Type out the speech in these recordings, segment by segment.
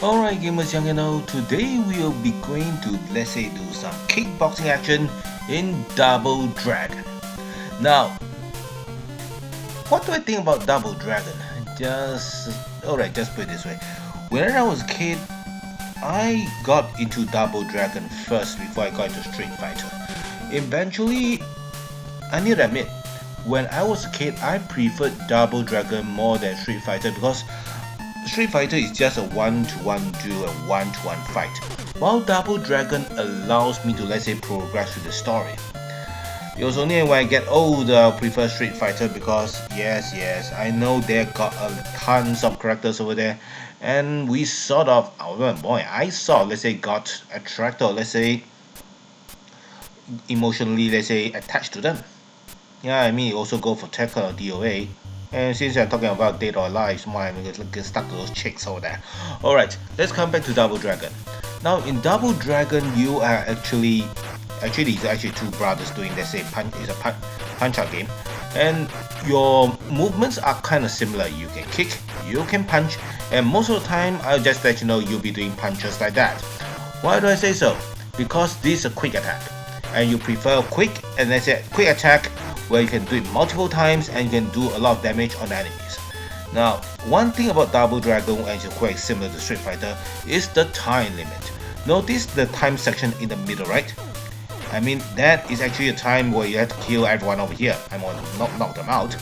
Alright gamers young and old, today we'll be going to let's say do some kickboxing action in Double Dragon. Now, what do I think about Double Dragon? Just put it this way. When I was a kid, I got into Double Dragon first before I got into Street Fighter. Eventually, I need to admit, when I was a kid, I preferred Double Dragon more than Street Fighter because Street Fighter is just a one-to-one duel and one-to-one fight, while Double Dragon allows me to let's say progress with the story. It was only when I get older I prefer Street Fighter because yes, I know there got tons of characters over there, and we sort of, oh boy, I sort of let's say got attracted or let's say emotionally let's say attached to them. Yeah, I mean, also go for Tekken or DOA. And since I'm talking about Dead or Alive, why I'm gonna get stuck to those chicks over there. Alright, let's come back to Double Dragon. Now, in Double Dragon, you are it's actually two brothers doing, let's say, punch out game. And your movements are kind of similar. You can kick, you can punch, and most of the time, I'll just let you know you'll be doing punches like that. Why do I say so? Because this is a quick attack, and you prefer quick and let's say quick attack where you can do it multiple times and you can do a lot of damage on enemies. Now, one thing about Double Dragon, and it's quite similar to Street Fighter, is the time limit. Notice the time section in the middle, right? I mean, that is actually a time where you have to kill everyone over here. I'm going to knock them out.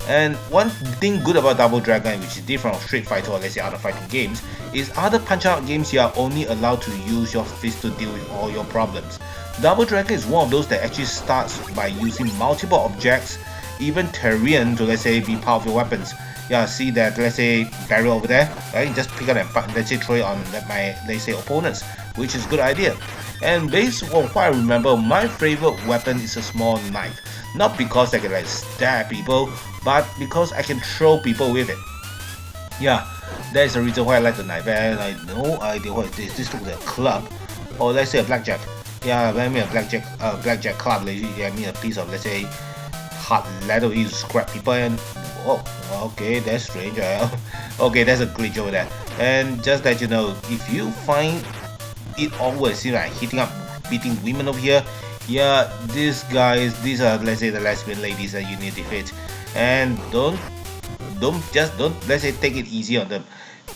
And one thing good about Double Dragon, which is different from Street Fighter or let's say other fighting games, is other punch-out games you are only allowed to use your fist to deal with all your problems. Double Dragon is one of those that actually starts by using multiple objects, even terrain, to let's say be part of your weapons. Yeah, see that let's say barrel over there, right? Just pick it up and let's say throw it on my let's say opponents, which is a good idea. And based on what I remember, my favorite weapon is a small knife. Not because I can like stab people, but because I can throw people with it. Yeah, that's the reason why I like the knife. And I no idea what it is. This looks like a club, or let's say a blackjack. Yeah, when I mean a blackjack club, I mean a piece of let's say hard leather you scrap people and oh, okay, that's strange. Okay, that's a glitch over there. And just that you know, if you find it always seems like beating women over here, yeah, these are let's say the lesbian ladies that you need to defeat, and don't let's say take it easy on them.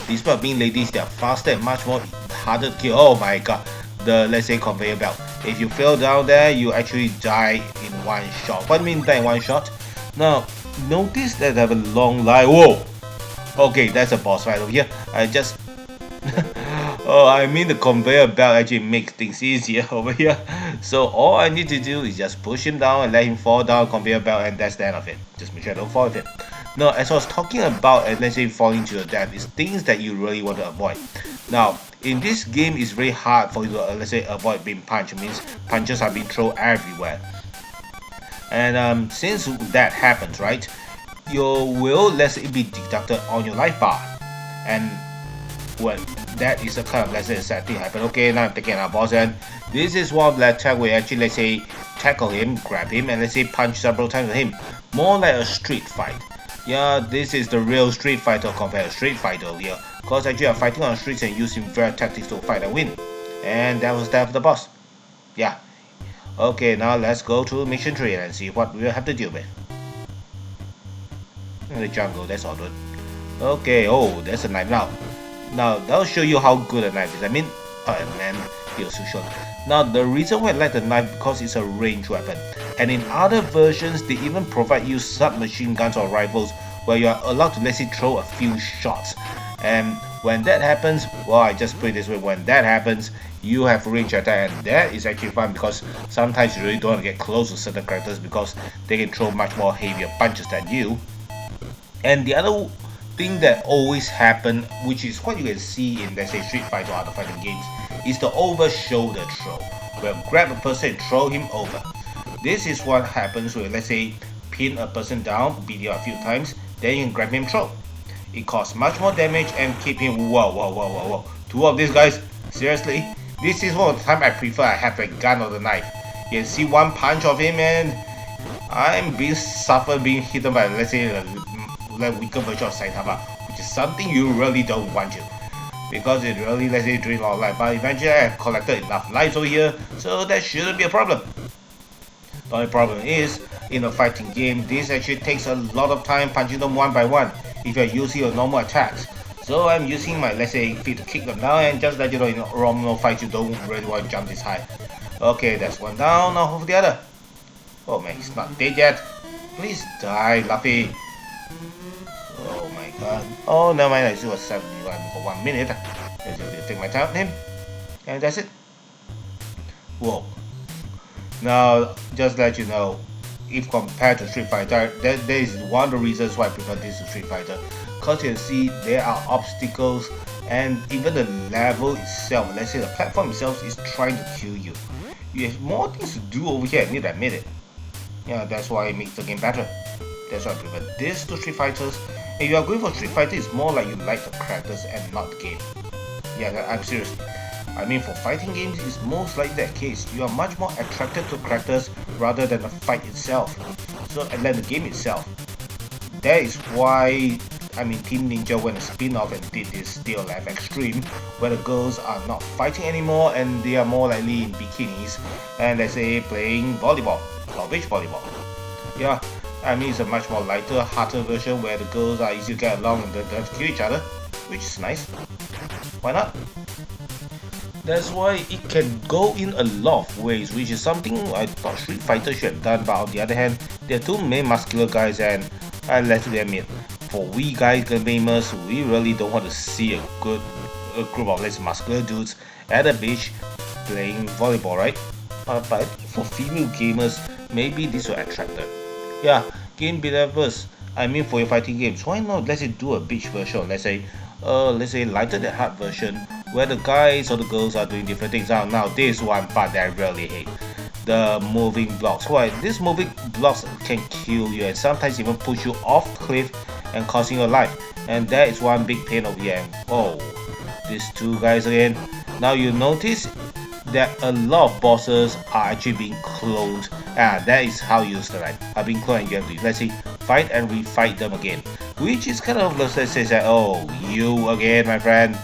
Despite being ladies, they are faster and much more harder to kill. Oh my god, the let's say conveyor belt. If you fell down there, you actually die in one shot. What do you mean die in one shot? Now, notice that they have a long line. Whoa! Okay, that's a boss fight over here. I just oh, I mean the conveyor belt actually makes things easier over here. So all I need to do is just push him down and let him fall down conveyor belt, and that's the end of it. Just make sure I don't fall with it. Now, as I was talking about, let's say falling to your death, is things that you really want to avoid. Now, in this game, it's very hard for you to let's say avoid being punched. It means punches are being thrown everywhere. And since that happens, right, you will let's say be deducted on your life bar, and when that is a kind of let's say sad thing happen. Okay, now I'm taking our boss, and this is one of the attack where actually let's say tackle him, grab him, and let's say punch several times at him. More like a street fight. Yeah, this is the real Street Fighter compared to Street Fighter here. Cause actually I'm fighting on the streets and using various tactics to fight and win. And that was that for the boss. Yeah. Okay, now let's go to mission 3 and see what we'll have to deal with. In the jungle, that's all good. Okay, oh, there's a knife now. Now, that'll show you how good a knife is. I mean, oh man, he was too short. Now, the reason why I like the knife because it's a ranged weapon. And in other versions, they even provide you submachine guns or rifles where you are allowed to let's say throw a few shots. And when that happens, well, I just put it this way, when that happens, you have range attack, and that is actually fun because sometimes you really don't want to get close to certain characters because they can throw much more heavier punches than you. And the other thing that always happen, which is what you can see in let's say Street Fighter or other fighting games, is the over shoulder throw, where grab a person and throw him over. This is what happens when let's say pin a person down, beat him a few times, then you can grab him and throw. It causes much more damage and keep him whoa. Two of these guys, seriously, this is one of the time I prefer I have a gun or the knife. You can see one punch of him and I'm being hit by let's say a weaker version of Saitama, which is something you really don't want to. because it really, let's say, drains a lot of life. But eventually I have collected enough lives over here, so that shouldn't be a problem. The only problem is, in a fighting game, this actually takes a lot of time punching them one by one if you're using your normal attacks. So I'm using my, let's say, feet to kick them down, and just let you know, in a normal fight you don't really want to jump this high. Okay, that's one down, now for the other. Oh man, he's not dead yet. Please die, Luffy. Oh my god. Oh, never mind, I still was 71 for 1 minute. Let's just take my time with him. And that's it. Whoa. Now, just let you know, if compared to Street Fighter, there is one of the reasons why I prefer this to Street Fighter. Because you can see there are obstacles, and even the level itself, let's say the platform itself, is trying to kill you. You have more things to do over here, I need to admit it. Yeah, that's why it makes the game better. That's why I prefer this to Street Fighters. If you are going for Street Fighter, it's more like you like the characters and not the game. Yeah, I'm serious. I mean, for fighting games, it's most likely that case. You are much more attracted to characters rather than the fight itself. So, and then the game itself. That is why, I mean, Team Ninja went a spin-off and did this Still Life Extreme, where the girls are not fighting anymore and they are more likely in bikinis and, let's say, playing volleyball or beach volleyball. Yeah, I mean, it's a much more lighter, hearted version where the girls are easy to get along and don't have to kill each other, which is nice. Why not? That's why it can go in a lot of ways, which is something I thought Street Fighter should have done, but on the other hand, there are two main muscular guys and let's admit, for we guys gamers, we really don't want to see a group of less muscular dudes at a beach playing volleyball, right? But for female gamers, maybe this will attract them. Yeah, game developers, I mean for your fighting games, why not let's say do a beach version, let's say lighter than hard version, where the guys or the girls are doing different things. Now this one part that I really hate. The moving blocks. Why? These moving blocks can kill you and sometimes even push you off the cliff and costing your life. And that is one big pain over here. Oh, these two guys again. Now you notice that a lot of bosses are actually being cloned. That is how you use the right. Are being cloned and you have to, let's say, fight and refight them again. Which is kind of, let's say that, oh, you again, my friend.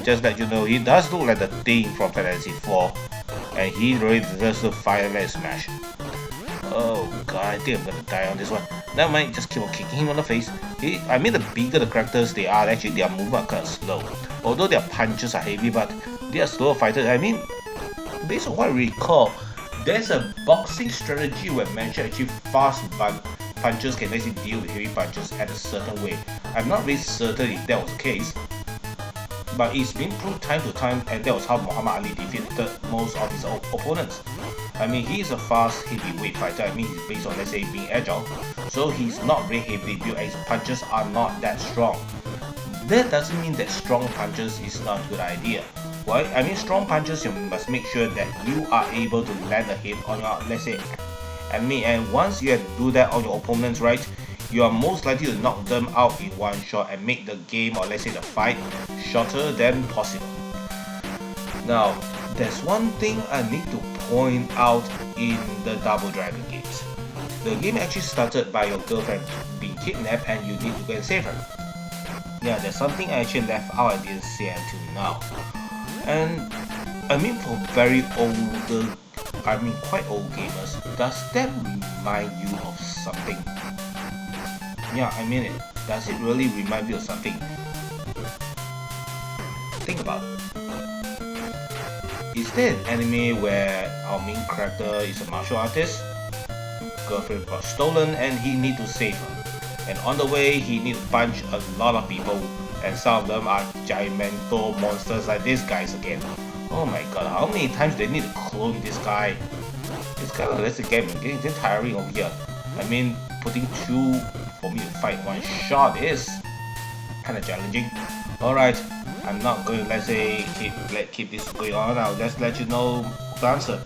Just let you know, he does look like the thing from Fantasy 4. And he really deserves to fight and smash. Oh god, I think I'm gonna die on this one. Never mind, just keep on kicking him on the face. I mean, the bigger the characters they are, actually their movement are kind of slow. Although their punches are heavy, but they are slower fighters. I mean, based on what I recall, there's a boxing strategy where mentioned actually fast punches can actually deal with heavy punches at a certain way. I'm not really certain if that was the case, but it's been proved time to time, and that was how Muhammad Ali defeated most of his opponents. I mean, he's a fast heavyweight fighter. I mean, he's based on, let's say, being agile, so he's not very heavily built and his punches are not that strong. That doesn't mean that strong punches is not a good idea. Why? I mean, strong punches, you must make sure that you are able to land a hit on your, let's say, enemy, and once you have to do that on your opponents, right, you are most likely to knock them out in one shot and make the game, or let's say the fight, shorter than possible. Now, there's one thing I need to point out in the Double Dragon games. The game actually started by your girlfriend being kidnapped and you need to go and save her. Yeah, there's something I actually left out I didn't say until now. And I mean, for very older, I mean quite old gamers, does that remind you of something? Yeah, I mean it. Does it really remind you of something? Think about it. Is there an anime where our main character is a martial artist? Girlfriend got stolen and he need to save her. And on the way, he need to punch a lot of people, and some of them are giganto monsters like these guys again. Oh my god, how many times they need to clone this guy? It's kind of, let's get getting tiring over here. I mean, putting two for me to fight one shot is kind of challenging. Alright, I'm not going to, let's say, keep this going on. I'll just let you know the answer.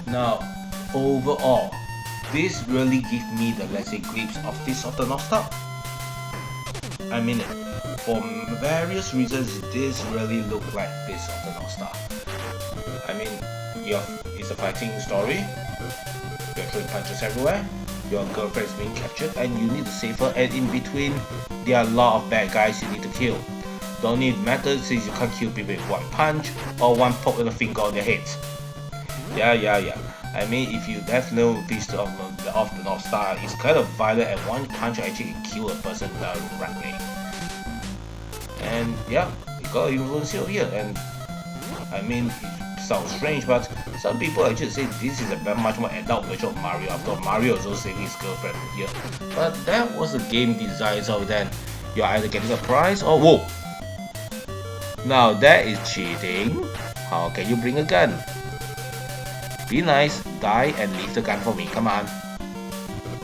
Now, overall, this really gives me the, let's say, glimpse of Fist of the North Star. I mean, for various reasons, this really looks like Fist of the North Star. I mean, it's a fighting story. You're throwing punches everywhere. Your girlfriend is being captured and you need to save her, and in between there are a lot of bad guys you need to kill. Don't need methods since you can't kill people with one punch or one poke of the finger on their heads. Yeah. I mean, if you have no Beast of the North Star, it's kind of violent and one punch actually can kill a person directly. And yeah, you got influence over here. And I mean, it sounds strange, but some people actually say this is a much more adult version of Mario. After all, Mario is also saving his girlfriend here. But that was the game design, so then you're either getting a prize or whoa! Now that is cheating. How can you bring a gun? Be nice, die and leave the gun for me, come on.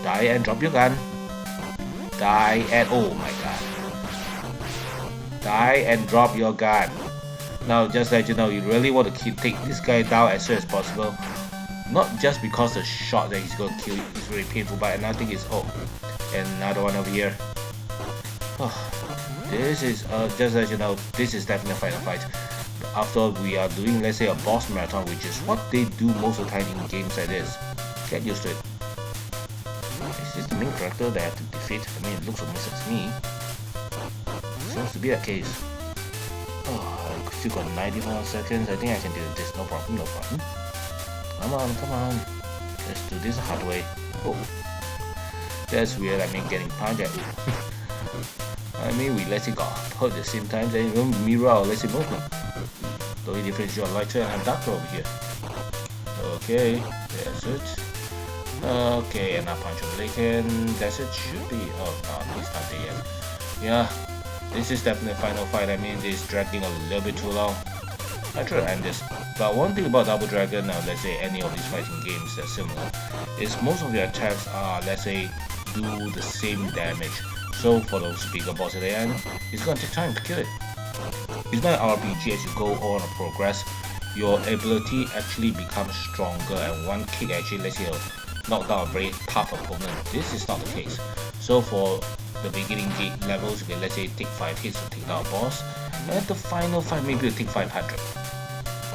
Die and drop your gun. Die and oh my god. Die and drop your gun. Now just let you know, you really want to take this guy down as soon as possible. Not just because the shot that he's going to kill you is very painful, but another thing is, oh, another one over here. Oh, this is, just let you know, this is definitely a final fight. After all, we are doing, let's say, a boss marathon, which is what they do most of the time in games like this. Get used to it. Is this the main character that I have to defeat? I mean, it looks almost like me. Seems to be the case. Oh, I still got 91 seconds. I think I can do this. No problem. Come on. Let's do this the hard way. Oh, that's weird. I mean, getting punched at. I mean, we let it go hurt at the same time. Then you mirror our let's movement. The only difference is you're lighter and I'm darker over here. Okay, that's it. Okay, and now punch him later. That's it. Should be. Oh no, he's not there yet. Yeah. This is definitely a final fight. I mean, this is dragging a little bit too long. I try to end this. But one thing about Double Dragon, let's say any of these fighting games that's similar, is most of your attacks are, let's say, do the same damage. So for those bigger boss at the end, it's gonna take time to kill it. It's not an RPG. As you go on and progress, your ability actually becomes stronger, and one kick actually lets you knock down a very tough opponent. This is not the case. So for the beginning levels, you can let's say take 5 hits to take down a boss, and at the final fight maybe you take 500.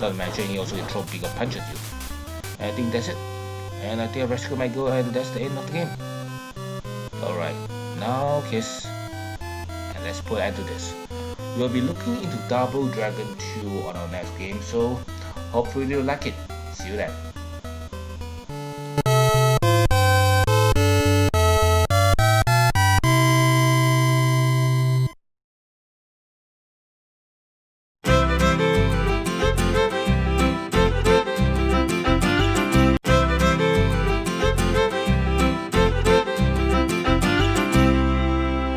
Not to mention he also can throw bigger punches at you. And I think that's it. And I think I rescue my girl, and that's the end of the game. Alright, now kiss. And let's put an end to this. We'll be looking into Double Dragon 2 on our next game, so hopefully you'll like it. See you then.